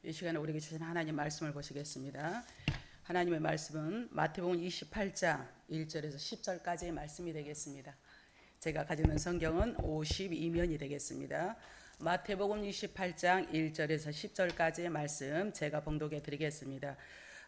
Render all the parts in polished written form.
이 시간에 우리에게 주신 하나님 말씀을 보시겠습니다. 하나님의 말씀은 마태복음 28장 1절에서 10절까지의 말씀이 되겠습니다. 제가 가지고 있는 성경은 52면이 되겠습니다. 마태복음 28장 1절에서 10절까지의 말씀 제가 봉독해 드리겠습니다.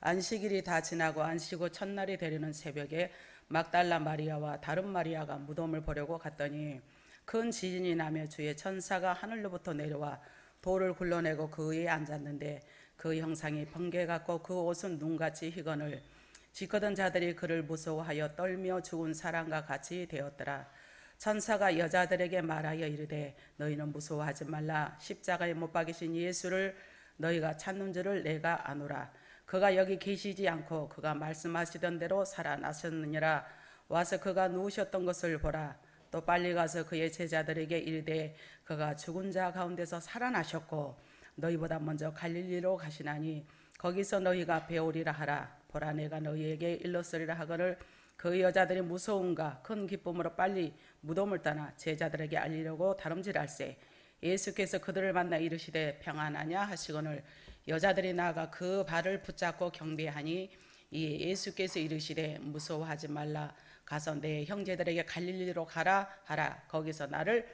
안식일이 다 지나고 안식 후 첫날이 되려는 새벽에 막달라 마리아와 다른 마리아가 무덤을 보려고 갔더니 큰 지진이 나며 주의 천사가 하늘로부터 내려와 돌을 굴러내고 그 위에 앉았는데 그 형상이 번개 같고 그 옷은 눈같이 희건을 지거든 자들이 그를 무서워하여 떨며 죽은 사람과 같이 되었더라. 천사가 여자들에게 말하여 이르되 너희는 무서워하지 말라. 십자가에 못 박이신 예수를 너희가 찾는 줄을 내가 아노라. 그가 여기 계시지 않고 그가 말씀하시던 대로 살아나셨느니라. 와서 그가 누우셨던 것을 보라. 또 빨리 가서 그의 제자들에게 이르되 그가 죽은 자 가운데서 살아나셨고 너희보다 먼저 갈릴리로 가시나니 거기서 너희가 배우리라 하라. 보라 내가 너희에게 일렀으리라 하거늘 그 여자들이 무서움과 큰 기쁨으로 빨리 무덤을 떠나 제자들에게 알리려고 다름질할세. 예수께서 그들을 만나 이르시되 평안하냐 하시거늘 여자들이 나아가 그 발을 붙잡고 경배하니 이에 예수께서 이르시되 무서워하지 말라. 가서 내 형제들에게 갈릴리로 가라 하라. 거기서 나를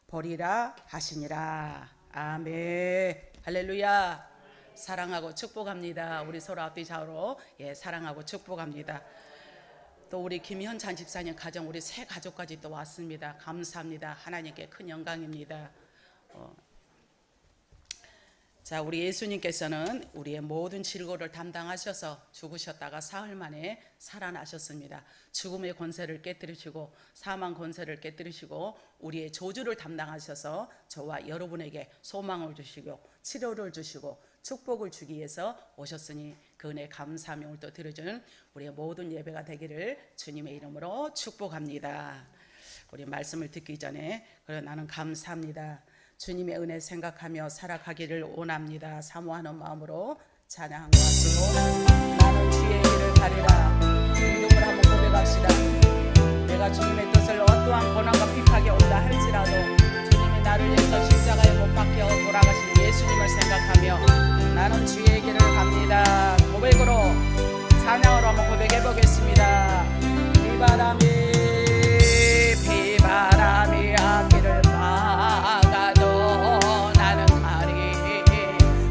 보리라 하시니라. 아멘. 할렐루야. 사랑하고 축복합니다. 우리 서로 앞뒤 좌우로 사랑하고 축복합니다. 또 우리 김현찬 집사님 가정 우리 새 가족까지 또 왔습니다. 감사합니다. 하나님께 큰 영광입니다. 자, 우리 예수님께서는 우리의 모든 질고를 담당하셔서 죽으셨다가 사흘 만에 살아나셨습니다. 죽음의 권세를 깨뜨리시고 사망 권세를 깨뜨리시고 우리의 저주를 담당하셔서 저와 여러분에게 소망을 주시고 치료를 주시고 축복을 주기 위해서 오셨으니 그 은혜 감사하며 오늘 또 드려주는 우리의 모든 예배가 되기를 주님의 이름으로 축복합니다. 우리 말씀을 듣기 전에 그래 나는 감사합니다. 주님의 은혜 생각하며 살아가기를 원합니다. 사모하는 마음으로 찬양한 것 같고 나는 주의 길을 가리라. 이름을 한번 고백합시다. 내가 주님의 뜻을 어떠한 고난과 핍박이 온다 할지라도 주님이 나를 위해서 십자가에 못 박혀 돌아가신 예수님을 생각하며 나는 주의 길을 갑니다. 고백으로 찬양으로 한번 고백해 보겠습니다. 비바람이 앞길을 막아도 나는 가리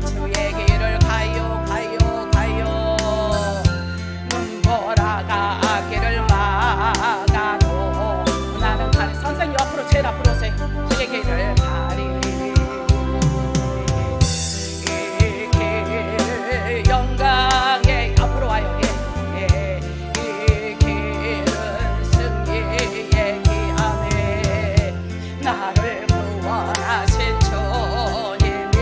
주의 길을 가요 눈보라가 앞길을 막아도 나는 가리. 선생님 옆으로 제일 앞으로 오세요. 주의 길을 가리 이 길 영광의 앞으로 와요. 이 길은 승리의 기암에 나를 구원하신 주님이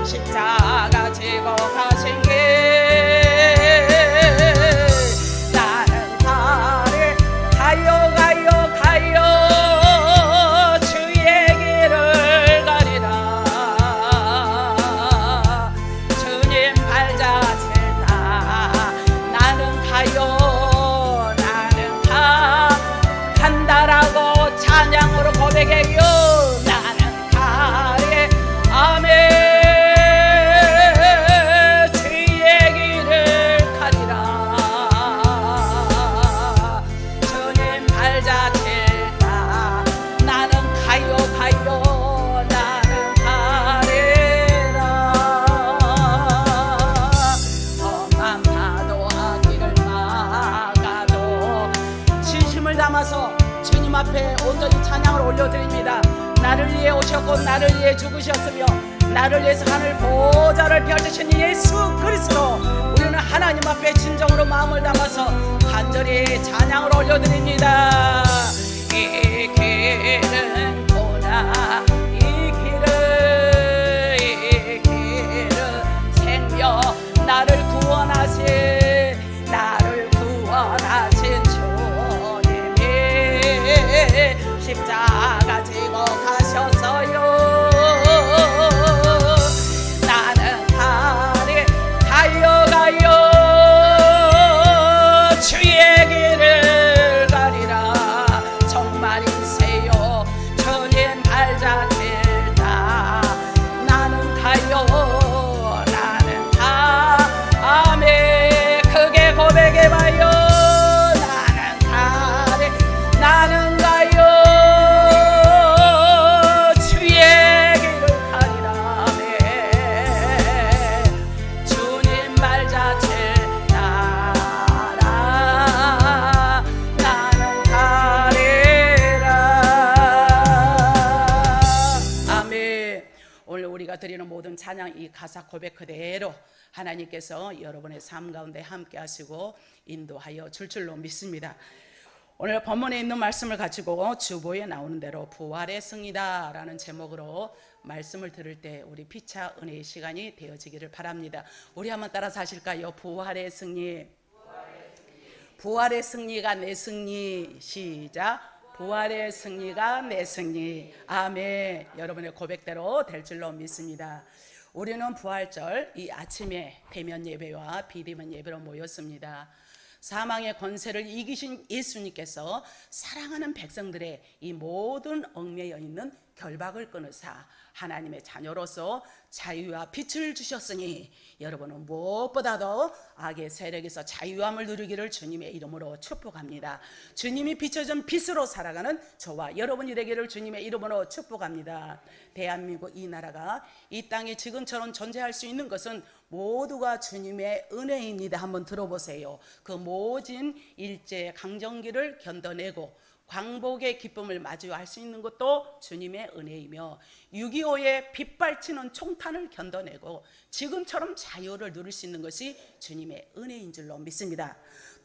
십자가 지고 가신 길 나는 가리 가요 주의 길을 가리라. 주님 발자취를 다 나는 가요 간다라고 찬양으로 고백해요. 나는 가리 아멘. 주의 길을 가리라. 주님 발자취를 다 나는 가요 나는 가리라. 험한 파도 앞길을 막아도 진심을 담아서 주님 앞에 온전히 찬양을 올려드립니다. 나를 위해 오셨고 나를 위해 죽으셨으며 나를 위해서 하늘 보좌를 펼치신 예수 그리스도 우리는 하나님 앞에 진정으로 마음을 담아서 간절히 찬양을 올려드립니다. 이 길은 보나 이 길은 생명 나를 구원하신 주님이 십자가 지고 가셔서요. 나는 가요 주의 길을 가리라. 정말이세요 주님 발자 모든 찬양 이 가사 고백 그대로 하나님께서 여러분의 삶 가운데 함께 하시고 인도하여 줄 줄로 믿습니다. 오늘 본문에 있는 말씀을 가지고 주보에 나오는 대로 부활의 승리다 라는 제목으로 말씀을 들을 때 우리 피차 은혜의 시간이 되어지기를 바랍니다. 우리 한번 따라서 하실까요? 부활의 승리. 부활의 승리가 내 승리. 시작. 부활의 승리가 내 승리. 아멘. 여러분의 고백대로 될 줄로 믿습니다. 우리는 부활절 이 아침에 대면 예배와 비대면 예배로 모였습니다. 사망의 권세를 이기신 예수님께서 사랑하는 백성들의 이 모든 얽매여 있는 결박을 끊으사 하나님의 자녀로서 자유와 빛을 주셨으니 여러분은 무엇보다도 악의 세력에서 자유함을 누리기를 주님의 이름으로 축복합니다. 주님이 비춰준 빛으로 살아가는 저와 여러분이 되기를 주님의 이름으로 축복합니다. 대한민국 이 나라가 이 땅에 지금처럼 존재할 수 있는 것은 모두가 주님의 은혜입니다. 한번 들어보세요. 그 모진 일제 강점기를 견뎌내고 광복의 기쁨을 마주할 수 있는 것도 주님의 은혜이며 6.25의 빗발치는 총탄을 견뎌내고 지금처럼 자유를 누릴 수 있는 것이 주님의 은혜인 줄로 믿습니다.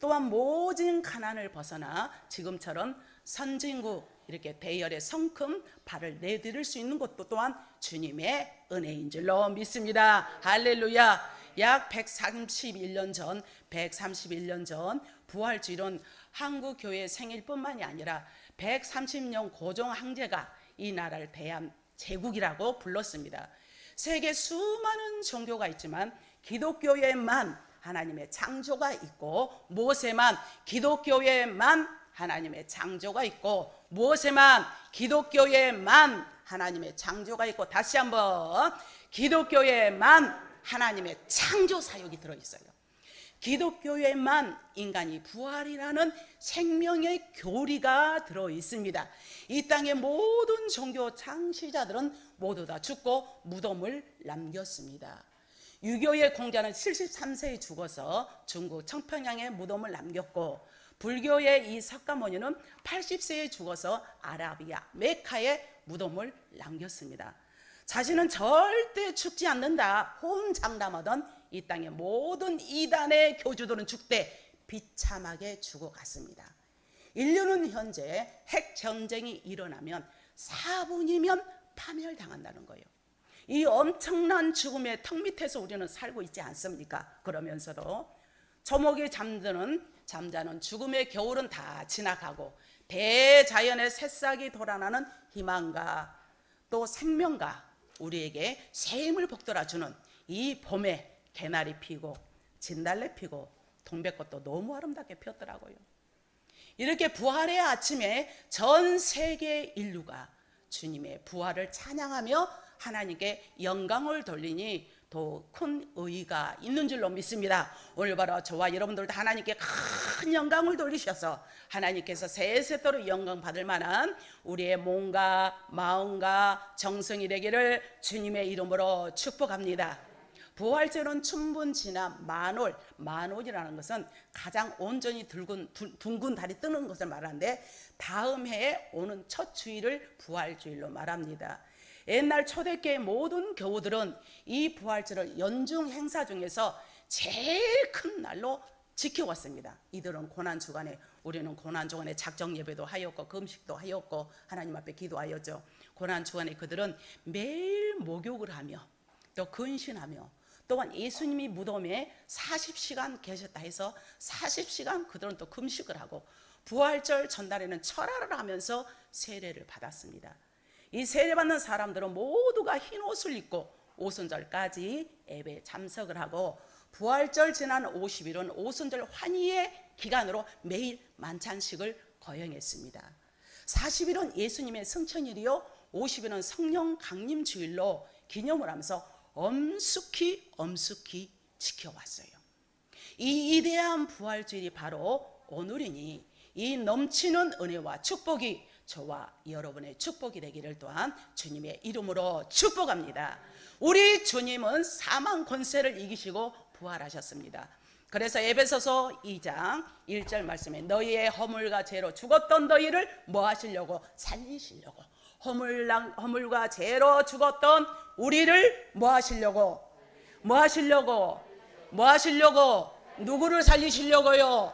또한 모진 가난을 벗어나 지금처럼 선진국 이렇게 대열의 성큼 발을 내디딜 수 있는 것도 또한 주님의 은혜인 줄로 믿습니다. 할렐루야. 약 131년 전 부활주일은 한국교회 생일뿐만이 아니라 130년 고종 황제가 이 나라를 대한제국이라고 불렀습니다. 세계 수많은 종교가 있지만 기독교에만 하나님의 창조가 있고 무엇에만 기독교에만 하나님의 창조가 있고 무엇에만 기독교에만 하나님의 창조가 있고 다시 한번 기독교에만 하나님의 창조 사역이 들어있어요. 기독교에만 인간이 부활이라는 생명의 교리가 들어있습니다. 이 땅의 모든 종교 창시자들은 모두 다 죽고 무덤을 남겼습니다. 유교의 공자는 73세에 죽어서 중국 청평양에 무덤을 남겼고 불교의 이 석가모니는 80세에 죽어서 아라비아 메카에 무덤을 남겼습니다. 자신은 절대 죽지 않는다 혼장담하던 이 땅의 모든 이단의 교주들은 죽되 비참하게 죽어갔습니다. 인류는 현재 핵전쟁이 일어나면 4분이면 파멸당한다는 거예요. 이 엄청난 죽음의 턱 밑에서 우리는 살고 있지 않습니까? 그러면서도 초목이 잠자는 죽음의 겨울은 다 지나가고 대자연의 새싹이 돌아나는 희망과 또 생명과 우리에게 새 힘을 북돋아주는 이 봄에 개나리 피고 진달래 피고 동백꽃도 너무 아름답게 폈더라고요. 이렇게 부활의 아침에 전 세계 인류가 주님의 부활을 찬양하며 하나님께 영광을 돌리니 더 큰 의의가 있는 줄로 믿습니다. 오늘 바로 저와 여러분들도 하나님께 큰 영광을 돌리셔서 하나님께서 세세토록 영광 받을 만한 우리의 몸과 마음과 정성이 되기를 주님의 이름으로 축복합니다. 부활절은 춘분 지나 만월, 만월이라는 것은 가장 온전히 둥근 달이 뜨는 것을 말하는데 다음 해에 오는 첫 주일을 부활주일로 말합니다. 옛날 초대교회 모든 교우들은 이 부활절을 연중 행사 중에서 제일 큰 날로 지켜왔습니다. 이들은 고난주간에 우리는 고난주간에 작정 예배도 하였고 금식도 하였고 하나님 앞에 기도하였죠. 고난주간에 그들은 매일 목욕을 하며 또 근신하며 또한 예수님이 무덤에 40시간 계셨다 해서 40시간 그들은 또 금식을 하고 부활절 전날에는 철야를 하면서 세례를 받았습니다. 이 세례받는 사람들은 모두가 흰 옷을 입고 오순절까지 예배에 참석을 하고 부활절 지난 50일은 오순절 환희의 기간으로 매일 만찬식을 거행했습니다. 40일은 예수님의 승천일이요 50일은 성령 강림 주일로 기념을 하면서 엄숙히 지켜왔어요. 이 위대한 부활주일이 바로 오늘이니 이 넘치는 은혜와 축복이 저와 여러분의 축복이 되기를 또한 주님의 이름으로 축복합니다. 우리 주님은 사망 권세를 이기시고 부활하셨습니다. 그래서 에베소서 2장 1절 말씀에 너희의 허물과 죄로 죽었던 너희를 뭐 하시려고? 살리시려고. 허물과 죄로 죽었던 우리를 뭐 하시려고? 뭐 하시려고? 뭐 하시려고? 누구를 살리시려고요?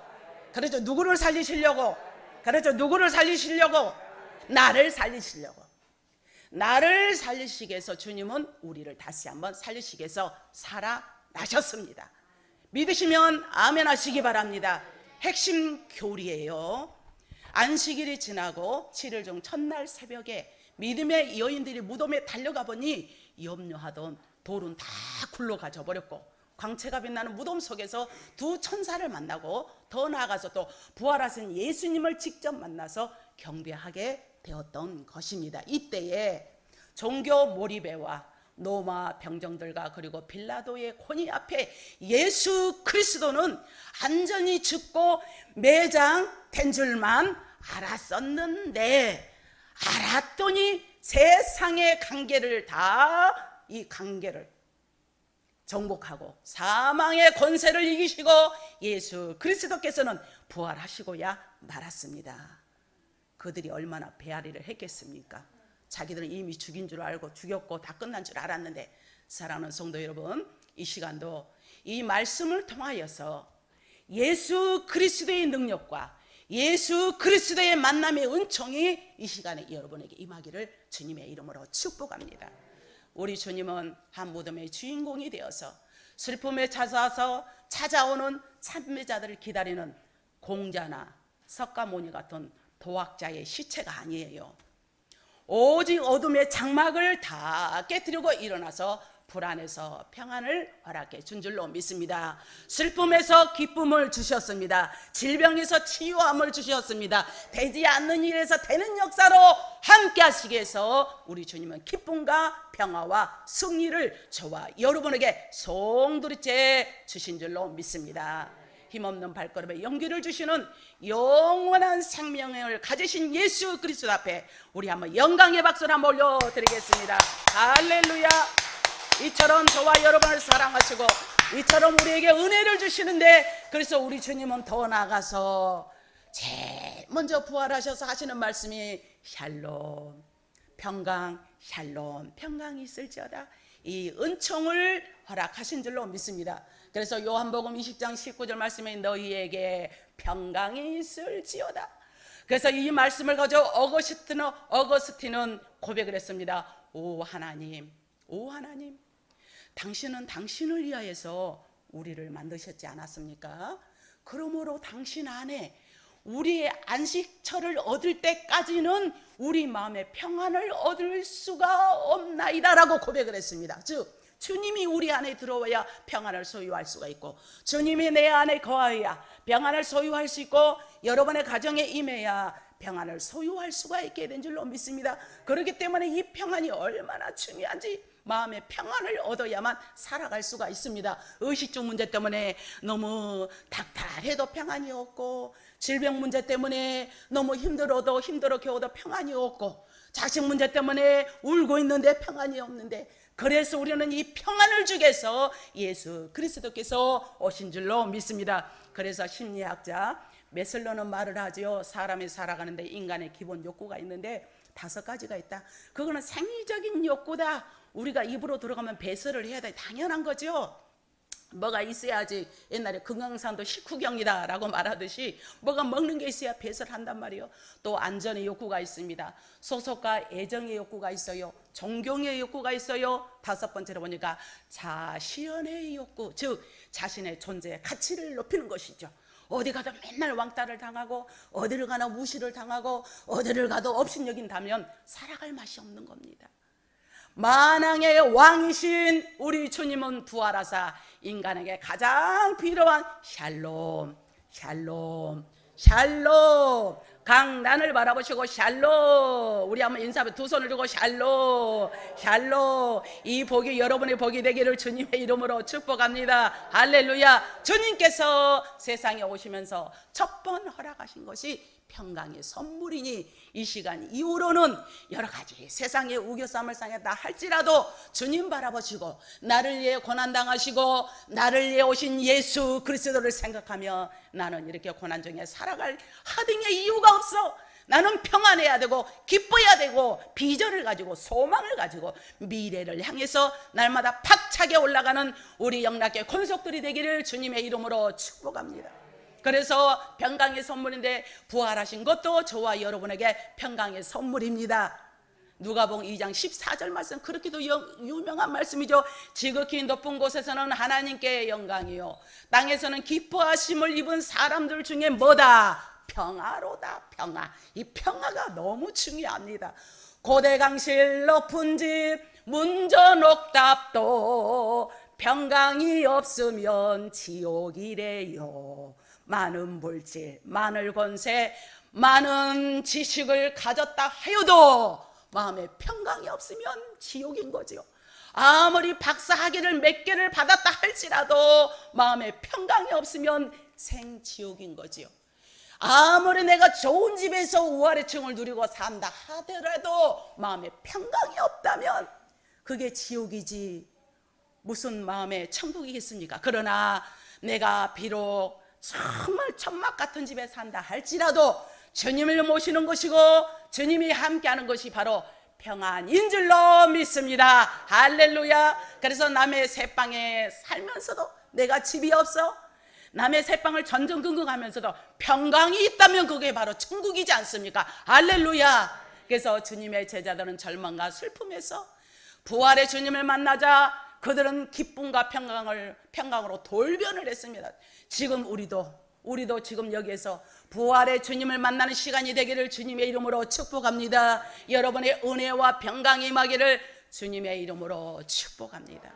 그렇죠. 누구를 살리시려고? 그렇죠. 누구를 살리시려고? 나를 살리시려고. 나를 살리시기 위해서 주님은 우리를 다시 한번 살리시기 위해서 살아나셨습니다. 믿으시면 아멘 하시기 바랍니다. 핵심 교리예요. 안식일이 지나고 7일 중 첫날 새벽에 믿음의 여인들이 무덤에 달려가 보니 염려하던 돌은 다 굴러가져 버렸고 광채가 빛나는 무덤 속에서 두 천사를 만나고 더 나아가서 또 부활하신 예수님을 직접 만나서 경배하게 되었던 것입니다. 이때에 종교 몰입회와 로마 병정들과 그리고 빌라도의 권위 앞에 예수 그리스도는 안전히 죽고 매장된 줄만 알았었는데 알았더니 세상의 관계를 다 이 관계를 정복하고 사망의 권세를 이기시고 예수 그리스도께서는 부활하시고야 말았습니다. 그들이 얼마나 배앓이를 했겠습니까? 자기들은 이미 죽인 줄 알고 죽였고 다 끝난 줄 알았는데 사랑하는 성도 여러분, 이 시간도 이 말씀을 통하여서 예수 그리스도의 능력과 예수 그리스도의 만남의 은총이 이 시간에 여러분에게 임하기를 주님의 이름으로 축복합니다. 우리 주님은 한 무덤의 주인공이 되어서 슬픔에 찾아오는 참배자들을 기다리는 공자나 석가모니 같은 도학자의 시체가 아니에요. 오직 어둠의 장막을 다 깨뜨리고 일어나서 불안에서 평안을 허락해 준 줄로 믿습니다. 슬픔에서 기쁨을 주셨습니다. 질병에서 치유함을 주셨습니다. 되지 않는 일에서 되는 역사로 함께 하시기 위해서 우리 주님은 기쁨과 평화와 승리를 저와 여러분에게 송두리째 주신 줄로 믿습니다. 힘없는 발걸음에 용기를 주시는 영원한 생명을 가지신 예수 그리스도 앞에 우리 한번 영광의 박수를 한번 올려드리겠습니다. 할렐루야. 이처럼 저와 여러분을 사랑하시고 이처럼 우리에게 은혜를 주시는데 그래서 우리 주님은 더 나아가서 제일 먼저 부활하셔서 하시는 말씀이 샬롬, 평강, 샬롬, 평강이 있을지어다, 이 은총을 허락하신 줄로 믿습니다. 그래서 요한복음 20장 19절 말씀에 너희에게 평강이 있을지어다. 그래서 이 말씀을 가지고 어거스틴은 고백을 했습니다. 오 하나님, 오 하나님, 당신은 당신을 위하여서 우리를 만드셨지 않았습니까? 그러므로 당신 안에 우리의 안식처를 얻을 때까지는 우리 마음의 평안을 얻을 수가 없나이다 라고 고백을 했습니다. 즉 주님이 우리 안에 들어와야 평안을 소유할 수가 있고 주님이 내 안에 거하여야 평안을 소유할 수 있고 여러분의 가정에 임해야 평안을 소유할 수가 있게 된 줄로 믿습니다. 그렇기 때문에 이 평안이 얼마나 중요한지 마음의 평안을 얻어야만 살아갈 수가 있습니다. 의식주 문제 때문에 너무 닥달해도 평안이 없고 질병 문제 때문에 너무 힘들어도 힘들어 겨워도 평안이 없고 자식 문제 때문에 울고 있는데 평안이 없는데 그래서 우리는 이 평안을 주기 위해서 예수 그리스도께서 오신 줄로 믿습니다. 그래서 심리학자 메슬러는 말을 하죠. 사람이 살아가는데 인간의 기본 욕구가 있는데 5가지가 있다. 그거는 생리적인 욕구다. 우리가 입으로 들어가면 배설을 해야 돼. 당연한 거죠. 뭐가 있어야지. 옛날에 금강산도 식후경이다 라고 말하듯이 뭐가 먹는 게 있어야 배설한단 말이에요. 또 안전의 욕구가 있습니다. 소속과 애정의 욕구가 있어요. 존경의 욕구가 있어요. 5번째로 보니까 자시연의 욕구, 즉 자신의 존재의 가치를 높이는 것이죠. 어디 가도 맨날 왕따를 당하고 어디를 가나 무시를 당하고 어디를 가도 업신여긴다면 살아갈 맛이 없는 겁니다. 만왕의 왕이신 우리 주님은 부활하사 인간에게 가장 필요한 샬롬, 샬롬, 샬롬, 강난을 바라보시고 샬롬, 우리 한번 인사하면 두 손을 들고 샬롬, 샬롬, 이 복이 여러분의 복이 되기를 주님의 이름으로 축복합니다. 할렐루야. 주님께서 세상에 오시면서 첫 번 허락하신 것이 평강의 선물이니 이 시간 이후로는 여러 가지 세상의 우겨쌈을 당했다 할지라도 주님 바라보시고 나를 위해 고난당하시고 나를 위해 오신 예수 그리스도를 생각하며 나는 이렇게 고난 중에 살아갈 하등의 이유가 없어. 나는 평안해야 되고 기뻐야 되고 비전을 가지고 소망을 가지고 미래를 향해서 날마다 박차게 올라가는 우리 영락교회 권속들이 되기를 주님의 이름으로 축복합니다. 그래서 평강의 선물인데 부활하신 것도 저와 여러분에게 평강의 선물입니다. 누가복음 2장 14절 말씀, 그렇게도 유명한 말씀이죠. 지극히 높은 곳에서는 하나님께 영광이요 땅에서는 기뻐하심을 입은 사람들 중에 뭐다? 평화로다. 평화. 이 평화가 너무 중요합니다. 고대강실 높은 집 문전옥답도 평강이 없으면 지옥이래요. 많은 물질, 많은 권세, 많은 지식을 가졌다 하여도 마음에 평강이 없으면 지옥인 거죠. 아무리 박사학위를 몇 개를 받았다 할지라도 마음에 평강이 없으면 생지옥인 거지요. 아무리 내가 좋은 집에서 우아래 층을 누리고 산다 하더라도 마음에 평강이 없다면 그게 지옥이지 무슨 마음에 천국이겠습니까? 그러나 내가 비록 정말 천막 같은 집에 산다 할지라도 주님을 모시는 것이고 주님이 함께하는 것이 바로 평안인 줄로 믿습니다. 할렐루야. 그래서 남의 새방에 살면서도 내가 집이 없어, 남의 새방을 전전긍긍하면서도 평강이 있다면 그게 바로 천국이지 않습니까? 할렐루야. 그래서 주님의 제자들은 절망과 슬픔에서 부활의 주님을 만나자 그들은 기쁨과 평강으로 돌변을 했습니다. 지금 우리도 지금 여기에서 부활의 주님을 만나는 시간이 되기를 주님의 이름으로 축복합니다. 여러분의 은혜와 평강이 임하기를 주님의 이름으로 축복합니다.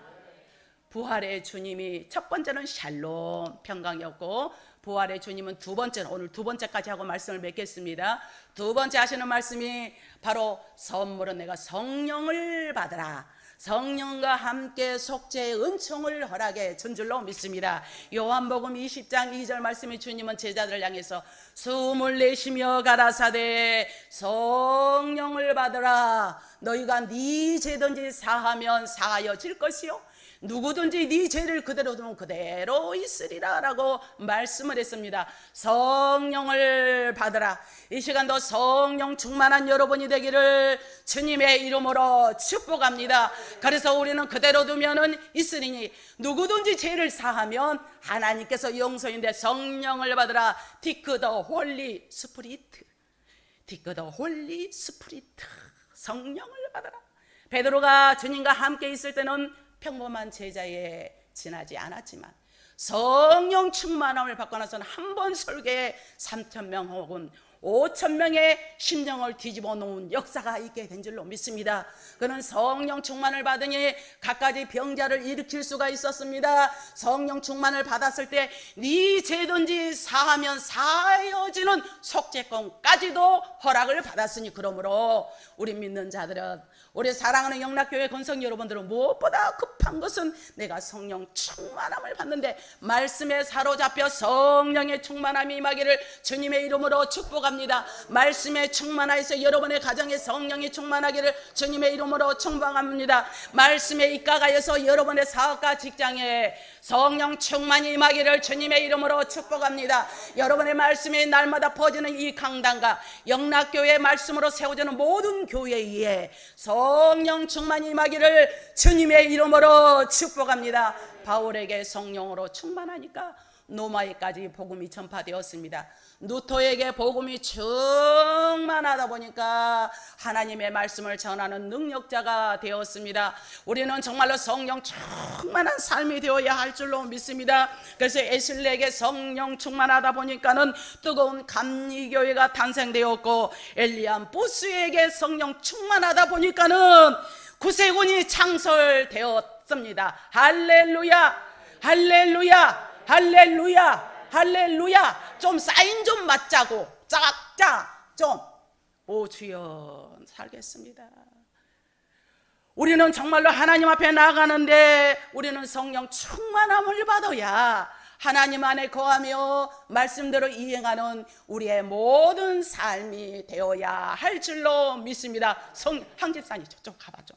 부활의 주님이 첫 번째는 샬롬 평강이었고, 부활의 주님은 두 번째는 오늘 두 번째까지 하고 말씀을 맺겠습니다. 두 번째 하시는 말씀이 바로 선물은 내가 성령을 받으라, 성령과 함께 속죄의 은총을 허락해 준 줄로 믿습니다. 요한복음 20장 2절 말씀이 주님은 제자들을 향해서 숨을 내쉬며 가라사대 성령을 받으라. 너희가 네 죄든지 사하면 사하여질 것이요 누구든지 네 죄를 그대로 두면 그대로 있으리라 라고 말씀을 했습니다. 성령을 받으라. 이 시간도 성령 충만한 여러분이 되기를 주님의 이름으로 축복합니다. 그래서 우리는 그대로 두면은 있으리니 누구든지 죄를 사하면 하나님께서 용서인데 성령을 받으라. 티크 더 홀리 스피리트, 티크 더 홀리 스피리트, 성령을 받으라. 베드로가 주님과 함께 있을 때는 평범한 제자에 지나지 않았지만 성령 충만함을 받고 나서는 한 번 설교에 3,000명 혹은 5,000명의 심령을 뒤집어 놓은 역사가 있게 된 줄로 믿습니다. 그는 성령 충만을 받으니 갖가지 병자를 일으킬 수가 있었습니다. 성령 충만을 받았을 때 네 죄든지 사하면 사하여지는 속죄권까지도 허락을 받았으니, 그러므로 우리 믿는 자들은, 우리 사랑하는 영락교회 권성 여러분들은 무엇보다 급한 것은 내가 성령 충만함을 받는데 말씀에 사로잡혀 성령의 충만함이 임하기를 주님의 이름으로 축복합니다. 말씀에 충만하여서 여러분의 가정에 성령이 충만하기를 주님의 이름으로 축복합니다. 말씀에 입각하여서 여러분의 사업과 직장에 성령 충만이 임하기를 주님의 이름으로 축복합니다. 여러분의 말씀이 날마다 퍼지는 이 강단과 영락교회의 말씀으로 세워지는 모든 교회에 성령 충만이 임하기를 주님의 이름으로 축복합니다. 바울에게 성령으로 충만하니까 노마에까지 복음이 전파되었습니다. 누토에게 복음이 충만하다 보니까 하나님의 말씀을 전하는 능력자가 되었습니다. 우리는 정말로 성령 충만한 삶이 되어야 할 줄로 믿습니다. 그래서 에슬레에게 성령 충만하다 보니까는 뜨거운 감리교회가 탄생되었고, 엘리암 부스에게 성령 충만하다 보니까는 구세군이 창설되었습니다. 할렐루야, 할렐루야, 할렐루야, 할렐루야. 좀 사인 좀 맞자고 짝짝 좀. 오 주여 살겠습니다. 우리는 정말로 하나님 앞에 나아가는데 우리는 성령 충만함을 받아야 하나님 안에 거하며 말씀대로 이행하는 우리의 모든 삶이 되어야 할 줄로 믿습니다. 황 집사님 저쪽 가봐줘.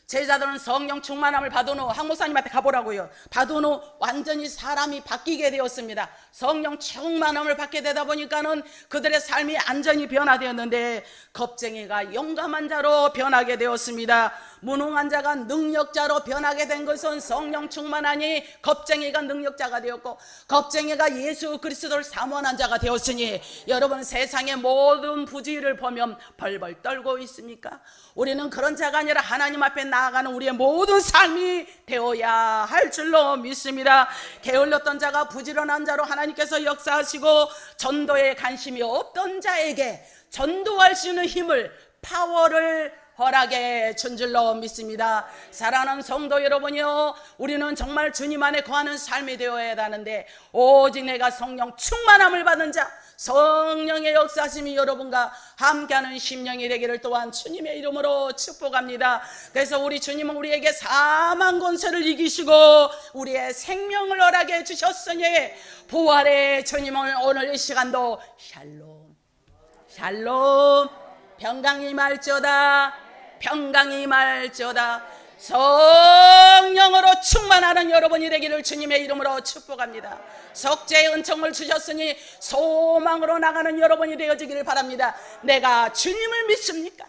제자들은 성령 충만함을 받은 후 항목사님한테 가보라고요. 받은 후 완전히 사람이 바뀌게 되었습니다. 성령 충만함을 받게 되다 보니까는 그들의 삶이 완전히 변화되었는데, 겁쟁이가 용감한 자로 변하게 되었습니다. 무능한 자가 능력자로 변하게 된 것은 성령 충만하니 겁쟁이가 능력자가 되었고, 겁쟁이가 예수 그리스도를 사모하는 자가 되었으니, 여러분 세상의 모든 부주의를 보면 벌벌 떨고 있습니까? 우리는 그런 자가 아니라 하나님 앞에 나아가는 우리의 모든 삶이 되어야 할 줄로 믿습니다. 게을렀던 자가 부지런한 자로 하나님께서 역사하시고, 전도에 관심이 없던 자에게 전도할 수 있는 힘을, 파워를 허락해 준 줄로 믿습니다. 사랑하는 성도 여러분이요, 우리는 정말 주님 안에 거하는 삶이 되어야 하는데, 오직 내가 성령 충만함을 받은 자, 성령의 역사심이 여러분과 함께하는 심령이 되기를 또한 주님의 이름으로 축복합니다. 그래서 우리 주님은 우리에게 사망 권세를 이기시고 우리의 생명을 허락해 주셨으니, 부활의 주님은 오늘 이 시간도 샬롬, 샬롬, 평강이 임할지어다, 평강이 임할지어다. 성령으로 충만하는 여러분이 되기를 주님의 이름으로 축복합니다. 석재의 은총을 주셨으니 소망으로 나가는 여러분이 되어지기를 바랍니다. 내가 주님을 믿습니까?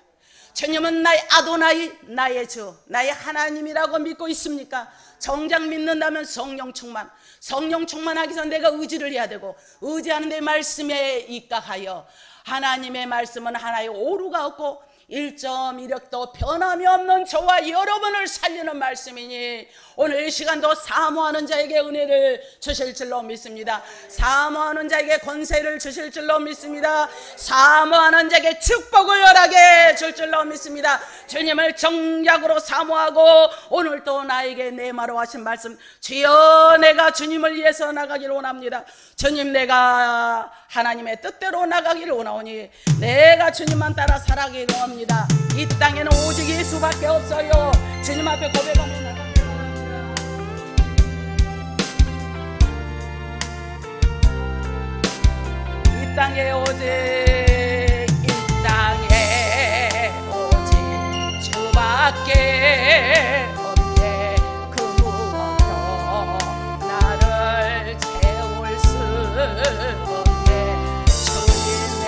주님은 나의 아도나이, 나의 주, 나의 하나님이라고 믿고 있습니까? 정작 믿는다면 성령 충만, 성령 충만하기 전 내가 의지를 해야 되고, 의지하는 데 말씀에 입각하여, 하나님의 말씀은 하나의 오류가 없고 1.1획도 변함이 없는 저와 여러분을 살리는 말씀이니, 오늘 이 시간도 사모하는 자에게 은혜를 주실 줄로 믿습니다. 사모하는 자에게 권세를 주실 줄로 믿습니다. 사모하는 자에게 축복을 허락해 줄 줄로 믿습니다. 주님을 정략으로 사모하고, 오늘도 나에게 내마로 하신 말씀, 주여 내가 주님을 위해서 나가기를 원합니다. 주님, 내가 하나님의 뜻대로 나가기를 원하오니 내가 주님만 따라 살아가기를 원합니다. 이 땅에는 오직 예수밖에 없어요. 주님 앞에 고백하며 나갑니다. 이 땅에 오직, 이 땅에 오직 주밖에 없네. 그 무엇도 나를 채울 수 없네. 주님의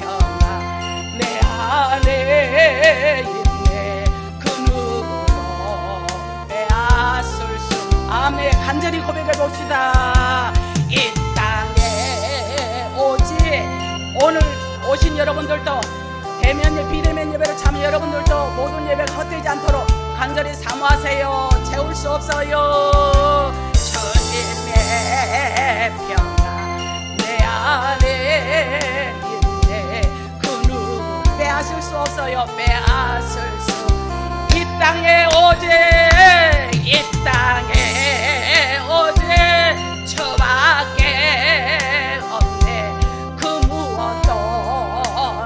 평안 내 안에 있네. 그 누구도 빼앗을 수. 아멘. 간절히 고백해 봅시다. 이 땅에 오직, 오늘 오신 여러분들도 대면 예배, 비대면 예배를 참여 여러분들도 모든 예배가 헛되지 않도록 간절히 사모하세요. 채울 수 없어요. 주님의 평안 내 안에 있네. 그 누구 빼앗을 수 없어요. 빼앗을 수. 이 땅에 오직, 이 땅에 오직 주밖에 없네. 그 무엇도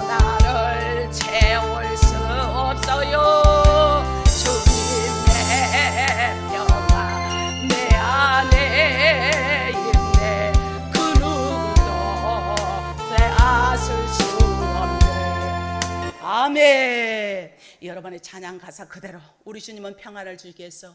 나를 채울 수 없어요. 주님의 평안 내 안에 있네. 그 누구도 빼앗을 수 없네. 아멘. 여러분의 찬양 가사 그대로 우리 주님은 평안을 주기 위해서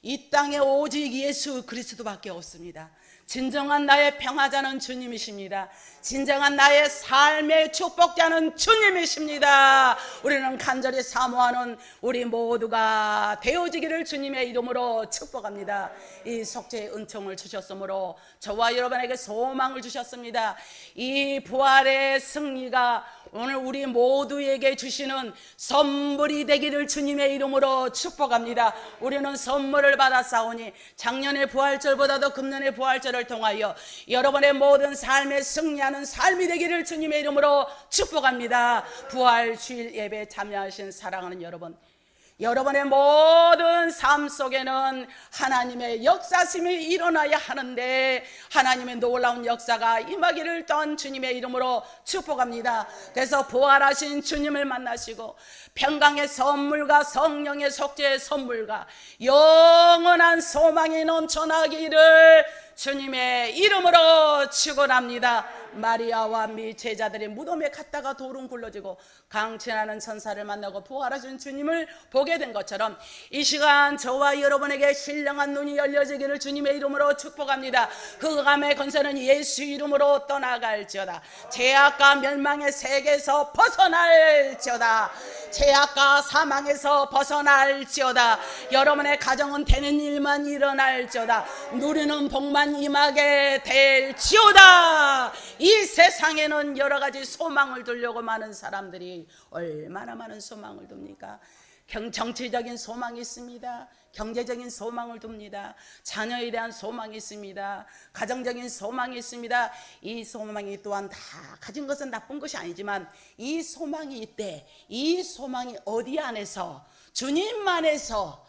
이 땅에 오직 예수 그리스도밖에 없습니다. 진정한 나의 평화자는 주님이십니다. 진정한 나의 삶의 축복자는 주님이십니다. 우리는 간절히 사모하는 우리 모두가 되어지기를 주님의 이름으로 축복합니다. 이 속죄의 은총을 주셨으므로 저와 여러분에게 소망을 주셨습니다. 이 부활의 승리가 오늘 우리 모두에게 주시는 선물이 되기를 주님의 이름으로 축복합니다. 우리는 선물을 받았사오니 작년의 부활절보다도 금년의 부활절을 통하여 여러분의 모든 삶에 승리하는 삶이 되기를 주님의 이름으로 축복합니다. 부활 주일 예배에 참여하신 사랑하는 여러분, 여러분의 모든 삶 속에는 하나님의 역사심이 일어나야 하는데 하나님의 놀라운 역사가 임하기를 또한 주님의 이름으로 축복합니다. 그래서 부활하신 주님을 만나시고 평강의 선물과 성령의 속죄의 선물과 영원한 소망이 넘쳐나기를 주님의 이름으로 축원합니다. 마리아와 미 제자들이 무덤에 갔다가 돌은 굴러지고 강진하는 천사를 만나고 부활하신 주님을 보게 된 것처럼 이 시간 저와 여러분에게 신령한 눈이 열려지기를 주님의 이름으로 축복합니다. 흑암의 권세는 예수 이름으로 떠나갈지어다. 죄악과 멸망의 세계에서 벗어날지어다. 죄악과 사망에서 벗어날지어다. 여러분의 가정은 되는 일만 일어날지어다. 누리는 복만 임하게 될지어다. 이 세상에는 여러 가지 소망을 두려고 많은 사람들이 얼마나 많은 소망을 둡니까? 정치적인 소망이 있습니다. 경제적인 소망을 둡니다. 자녀에 대한 소망이 있습니다. 가정적인 소망이 있습니다. 이 소망이 또한 다 가진 것은 나쁜 것이 아니지만 이 소망이 있대. 이 소망이 어디 안에서? 주님 안에서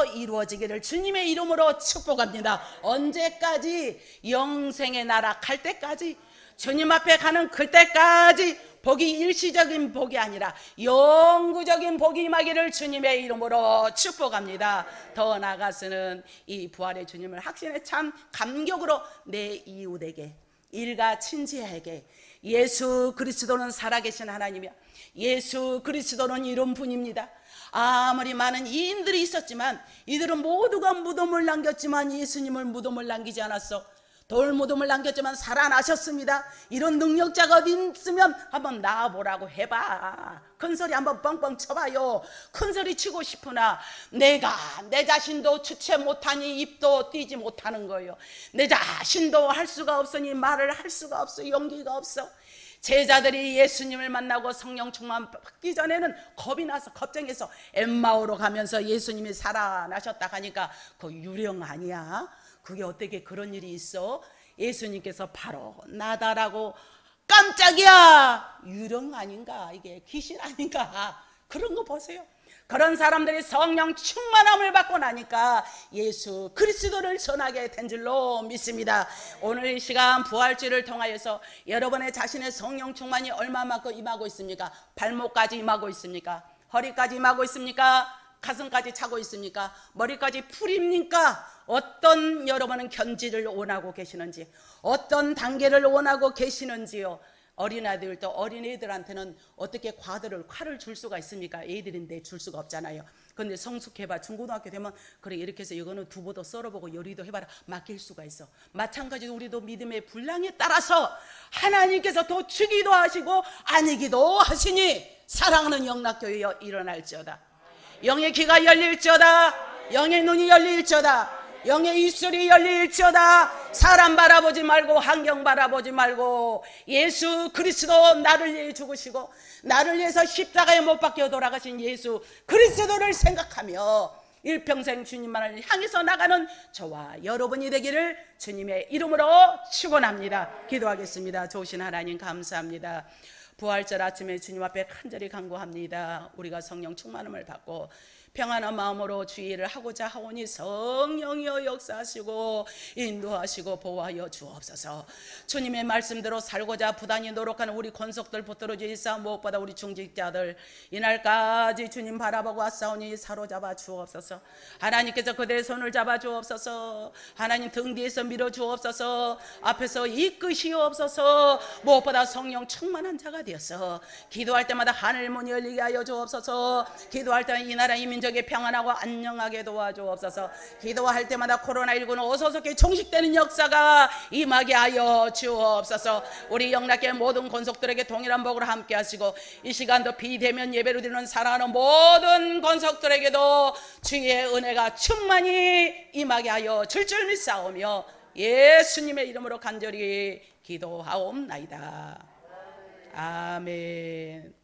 이루어지기를 주님의 이름으로 축복합니다. 언제까지? 영생의 나라 갈 때까지, 주님 앞에 가는 그때까지. 복이 일시적인 복이 아니라 영구적인 복이 임하기를 주님의 이름으로 축복합니다. 더 나아가서는 이 부활의 주님을 확신에 참 감격으로 내 이웃에게, 일가 친지에게 예수 그리스도는 살아계신 하나님이야. 예수 그리스도는 이런 분입니다. 아무리 많은 이인들이 있었지만 이들은 모두가 무덤을 남겼지만 예수님은 무덤을 남기지 않았어. 돌무덤을 남겼지만 살아나셨습니다. 이런 능력자가 어디 있으면 한번 나와보라고 해봐. 큰소리 한번 뻥뻥 쳐봐요. 큰소리 치고 싶으나 내가 내 자신도 주체 못하니 입도 띄지 못하는 거예요. 내 자신도 할 수가 없으니 말을 할 수가 없어. 용기가 없어. 제자들이 예수님을 만나고 성령 충만 받기 전에는 겁이 나서 걱정해서 엠마오로 가면서 예수님이 살아나셨다 하니까 그 유령 아니야? 그게 어떻게 그런 일이 있어? 예수님께서 바로 나다라고 깜짝이야! 유령 아닌가? 이게 귀신 아닌가? 그런 거 보세요. 그런 사람들이 성령 충만함을 받고 나니까 예수 그리스도를 전하게 된 줄로 믿습니다. 오늘 이 시간 부활주를 통하여서 여러분의 자신의 성령 충만이 얼마만큼 임하고 있습니까? 발목까지 임하고 있습니까? 허리까지 임하고 있습니까? 가슴까지 차고 있습니까? 머리까지 풀입니까? 어떤 여러분은 견지를 원하고 계시는지, 어떤 단계를 원하고 계시는지요. 어린아이들도 어린애들한테는 어떻게 칼을 줄 수가 있습니까? 애들인데 줄 수가 없잖아요. 그런데 성숙해봐. 중고등학교 되면 그래 이렇게 해서 이거는 두부도 썰어보고 요리도 해봐라. 맡길 수가 있어. 마찬가지로 우리도 믿음의 분량에 따라서 하나님께서 더 주기도 하시고 아니기도 하시니 사랑하는 영락교회 일어날지어다. 영의 귀가 열릴지어다. 영의 눈이 열릴지어다. 영의 입술이 열릴지어다. 사람 바라보지 말고 환경 바라보지 말고 예수 그리스도 나를 위해 죽으시고 나를 위해서 십자가에 못 박혀 돌아가신 예수 그리스도를 생각하며 일평생 주님만을 향해서 나가는 저와 여러분이 되기를 주님의 이름으로 축원합니다. 기도하겠습니다. 좋으신 하나님 감사합니다. 부활절 아침에 주님 앞에 간절히 간구합니다. 우리가 성령 충만함을 받고 평안한 마음으로 주의를 하고자 하오니 성령이여 역사하시고 인도하시고 보호하여 주옵소서. 주님의 말씀대로 살고자 부단히 노력하는 우리 권속들 붙들어 주이사 무엇보다 우리 중직자들 이날까지 주님 바라보고 왔사오니 사로잡아 주옵소서. 하나님께서 그들의 손을 잡아 주옵소서. 하나님 등 뒤에서 밀어 주옵소서. 앞에서 이끄시옵소서. 무엇보다 성령 충만한 자가 되어서 기도할 때마다 하늘 문이 열리게 하여 주옵소서. 기도할 때 이 나라 이민 적이 평안하고 안녕하게 도와주옵소서. 기도할 때마다 코로나19는 어서속히 종식되는 역사가 임하게 하여 주옵소서. 우리 영락교회 모든 권속들에게 동일한 복을 함께 하시고 이 시간도 비대면 예배로 드리는 사랑하는 모든 권속들에게도 주의 은혜가 충만히 임하게 하여 줄 믿사오며 예수님의 이름으로 간절히 기도하옵나이다. 아멘.